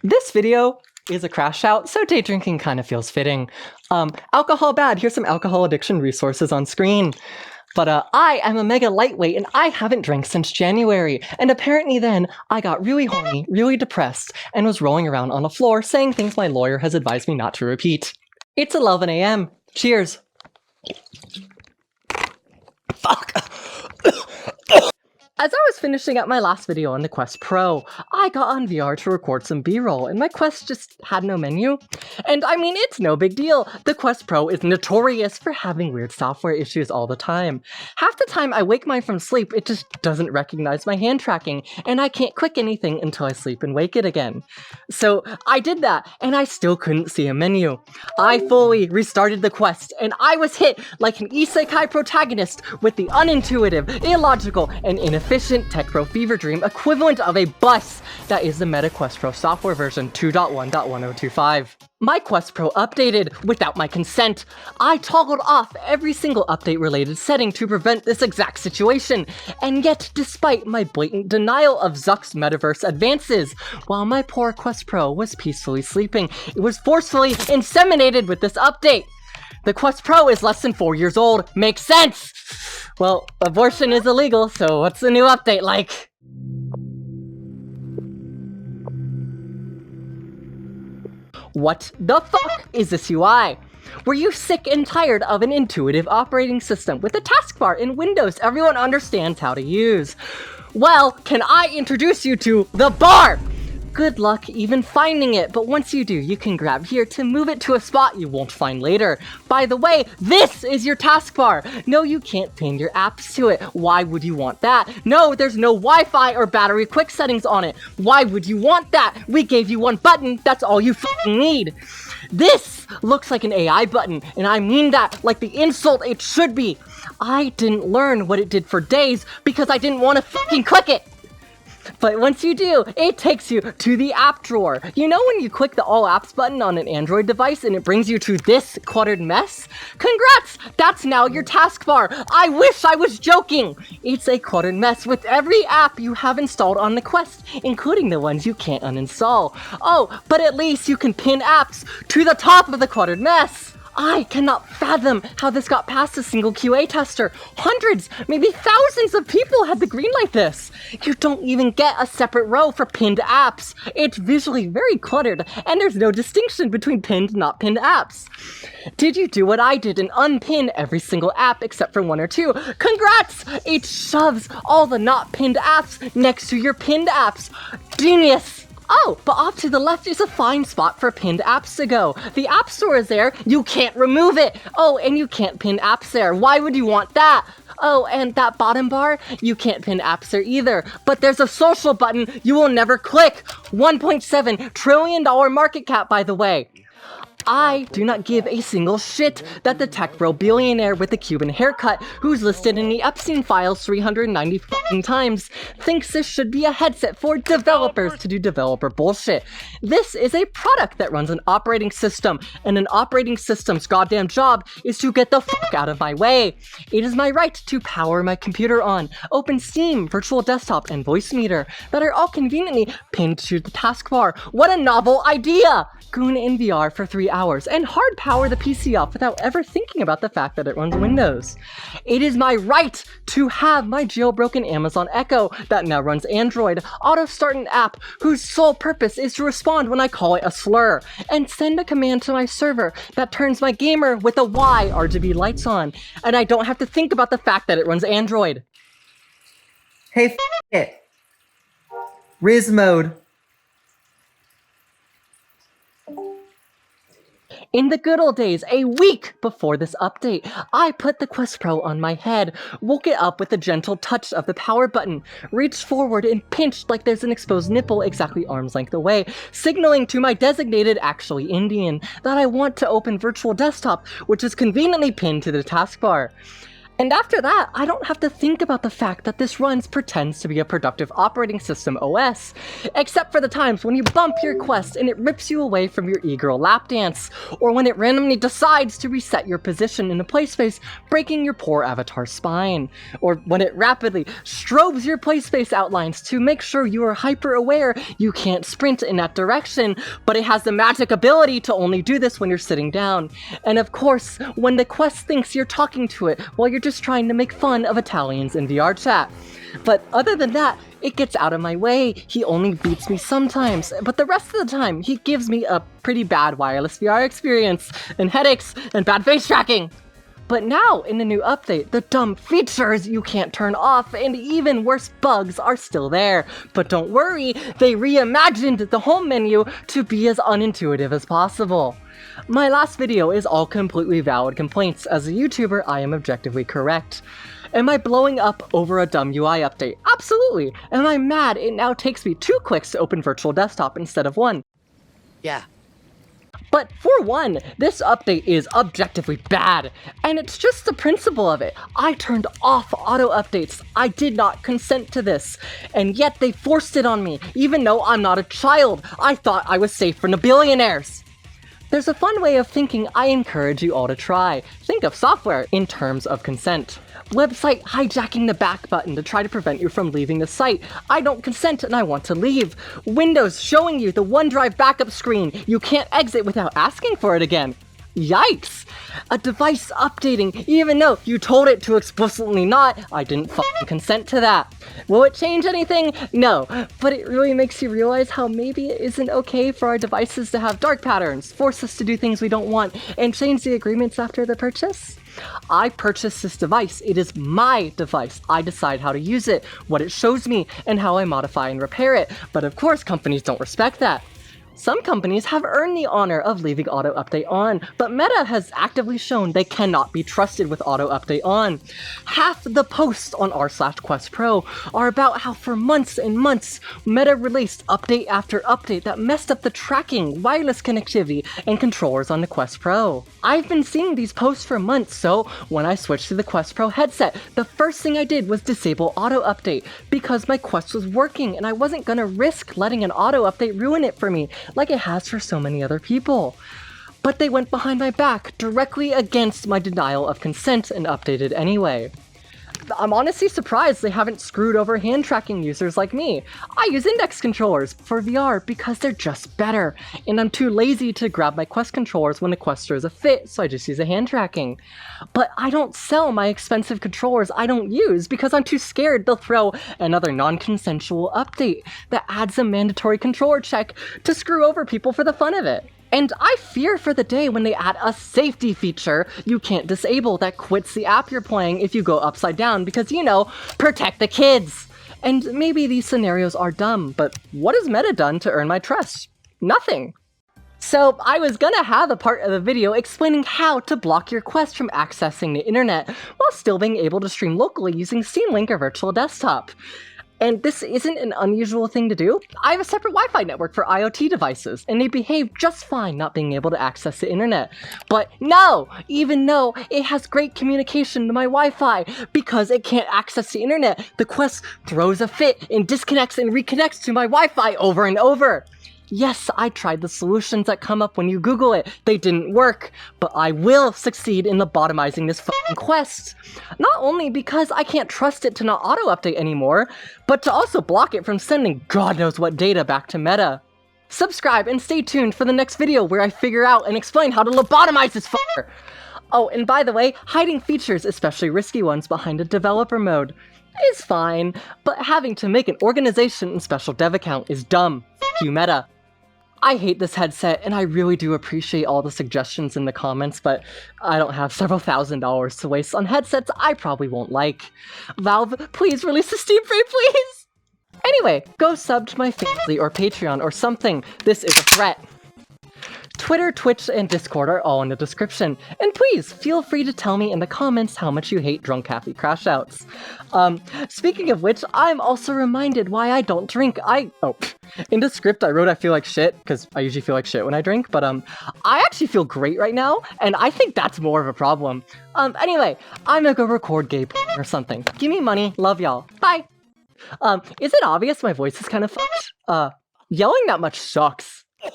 This video is a crash out, so day drinking kind of feels fitting. Alcohol bad, here's some alcohol addiction resources on screen. But I am a mega lightweight and I haven't drank since January. And apparently then, I got really horny, really depressed, and was rolling around on the floor saying things my lawyer has advised me not to repeat. It's 11 a.m. Cheers. Fuck. As I was finishing up my last video on the Quest Pro, I got on VR to record some B-roll, and my Quest just had no menu. And I mean, it's no big deal. The Quest Pro is notorious for having weird software issues all the time. Half the time I wake mine from sleep, it just doesn't recognize my hand tracking, and I can't click anything until I sleep and wake it again. So I did that, and I still couldn't see a menu. I fully restarted the Quest, and I was hit like an isekai protagonist with the unintuitive, illogical, and inefficient Tech Pro fever dream equivalent of a bus that is the Meta Quest Pro software version 2.1.1025. My Quest Pro updated without my consent. I toggled off every single update related setting to prevent this exact situation, and yet despite my blatant denial of Zuck's metaverse advances, while my poor Quest Pro was peacefully sleeping, it was forcefully inseminated with this update. The Quest Pro is less than 4 years old. Makes sense! Well, abortion is illegal, so what's the new update like? What the fuck is this UI? Were you sick and tired of an intuitive operating system with a taskbar in Windows everyone understands how to use? Well, can I introduce you to the bar? Good luck even finding it, but once you do, you can grab here to move it to a spot you won't find later. By the way, this is your taskbar. No, you can't pin your apps to it. Why would you want that? No, there's no Wi-Fi or battery quick settings on it. Why would you want that? We gave you one button, that's all you fucking need. This looks like an AI button, and I mean that like the insult it should be. I didn't learn what it did for days because I didn't want to fucking click it. But once you do, it takes you to the app drawer. You know when you click the All Apps button on an Android device and it brings you to this cluttered mess? Congrats! That's now your taskbar. I wish I was joking! It's a cluttered mess with every app you have installed on the Quest, including the ones you can't uninstall. Oh, but at least you can pin apps to the top of the cluttered mess. I cannot fathom how this got past a single QA tester. Hundreds, maybe thousands of people had to greenlight this. You don't even get a separate row for pinned apps. It's visually very cluttered, and there's no distinction between pinned and not pinned apps. Did you do what I did and unpin every single app except for one or two? Congrats! It shoves all the not pinned apps next to your pinned apps. Genius! Oh, but off to the left is a fine spot for pinned apps to go. The App Store is there, you can't remove it. Oh, and you can't pin apps there. Why would you want that? Oh, and that bottom bar, you can't pin apps there either. But there's a social button you will never click. $1.7 trillion market cap, by the way. I do not give a single shit that the tech bro billionaire with the Cuban haircut, who's listed in the Epstein files 390 fucking times, thinks this should be a headset for developers to do developer bullshit. This is a product that runs an operating system, and an operating system's goddamn job is to get the fuck out of my way. It is my right to power my computer on, open Steam, virtual desktop, and voice meter that are all conveniently pinned to the taskbar. What a novel idea! Goon in VR for 3 hours and hard power the PC off without ever thinking about the fact that it runs Windows. It is my right to have my jailbroken Amazon Echo that now runs Android auto start an app whose sole purpose is to respond when I call it a slur and send a command to my server that turns my gamer with a Y RGB lights on, and I don't have to think about the fact that it runs Android. Hey, it. Riz mode. In the good old days, a week before this update, I put the Quest Pro on my head, woke it up with a gentle touch of the power button, reached forward and pinched like there's an exposed nipple exactly arm's length away, signaling to my designated actually Indian that I want to open virtual desktop, which is conveniently pinned to the taskbar. And after that, I don't have to think about the fact that this pretends to be a productive operating system OS, except for the times when you bump your quest and it rips you away from your e-girl lap dance, or when it randomly decides to reset your position in a play space, breaking your poor avatar's spine, or when it rapidly strobes your play space outlines to make sure you are hyper aware you can't sprint in that direction, but it has the magic ability to only do this when you're sitting down. And of course, when the quest thinks you're talking to it while you're just trying to make fun of Italians in VR chat. But other than that, it gets out of my way. He only beats me sometimes, but the rest of the time, he gives me a pretty bad wireless VR experience, and headaches, and bad face tracking. But now, in the new update, the dumb features you can't turn off and even worse bugs are still there. But don't worry, they reimagined the home menu to be as unintuitive as possible. My last video is all completely valid complaints. As a YouTuber, I am objectively correct. Am I blowing up over a dumb UI update? Absolutely. Am I mad it now takes me 2 clicks to open virtual desktop instead of 1? Yeah. But for one, this update is objectively bad, and it's just the principle of it. I turned off auto updates. I did not consent to this, and yet they forced it on me, even though I'm not a child. I thought I was safe from the billionaires. There's a fun way of thinking I encourage you all to try. Think of software in terms of consent. Website hijacking the back button to try to prevent you from leaving the site. I don't consent and I want to leave. Windows showing you the OneDrive backup screen. You can't exit without asking for it again. Yikes! A device updating, even though you told it to explicitly not. I didn't fucking consent to that. Will it change anything? No, but it really makes you realize how maybe it isn't okay for our devices to have dark patterns, force us to do things we don't want, and change the agreements after the purchase. I purchased this device. It is my device. I decide how to use it, what it shows me, and how I modify and repair it. But of course, companies don't respect that. Some companies have earned the honor of leaving auto update on, but Meta has actively shown they cannot be trusted with auto update on. Half the posts on r/Quest Pro are about how for months and months, Meta released update after update that messed up the tracking, wireless connectivity, and controllers on the Quest Pro. I've been seeing these posts for months, so when I switched to the Quest Pro headset, the first thing I did was disable auto update, because my Quest was working and I wasn't gonna risk letting an auto update ruin it for me, like it has for so many other people. But they went behind my back, directly against my denial of consent, and updated anyway. I'm honestly surprised they haven't screwed over hand tracking users like me. I use index controllers for VR because they're just better, and I'm too lazy to grab my Quest controllers when the Quest throws a fit, so I just use a hand tracking. But I don't sell my expensive controllers I don't use because I'm too scared they'll throw another non-consensual update that adds a mandatory controller check to screw over people for the fun of it. And I fear for the day when they add a safety feature you can't disable that quits the app you're playing if you go upside down because, you know, protect the kids. And maybe these scenarios are dumb, but what has Meta done to earn my trust? Nothing. So I was gonna have a part of the video explaining how to block your Quest from accessing the internet while still being able to stream locally using Steam Link or Virtual Desktop. And this isn't an unusual thing to do. I have a separate Wi-Fi network for IoT devices, and they behave just fine not being able to access the internet. But no! Even though it has great communication to my Wi-Fi, because it can't access the internet, the Quest throws a fit and disconnects and reconnects to my Wi-Fi over and over. Yes, I tried the solutions that come up when you Google it. They didn't work, but I will succeed in lobotomizing this fucking Quest. Not only because I can't trust it to not auto-update anymore, but to also block it from sending God knows what data back to Meta. Subscribe and stay tuned for the next video where I figure out and explain how to lobotomize this fucker. Oh, and by the way, hiding features, especially risky ones, behind a developer mode is fine, but having to make an organization and special dev account is dumb. F you, Meta. I hate this headset, and I really do appreciate all the suggestions in the comments, but I don't have several $1,000s to waste on headsets I probably won't like. Valve, please release the Steam Free, please! Anyway, go sub to my family or Patreon or something. This is a threat. Twitter, Twitch, and Discord are all in the description. And please, feel free to tell me in the comments how much you hate drunk Halfy crash outs. Speaking of which, I'm also reminded why I don't drink. In the script I wrote I feel like shit, because I usually feel like shit when I drink, but I actually feel great right now, and I think that's more of a problem. Anyway, I'm gonna go record gay porn or something. Give me money, love y'all, bye! Is it obvious my voice is kind of fucked? Yelling that much sucks.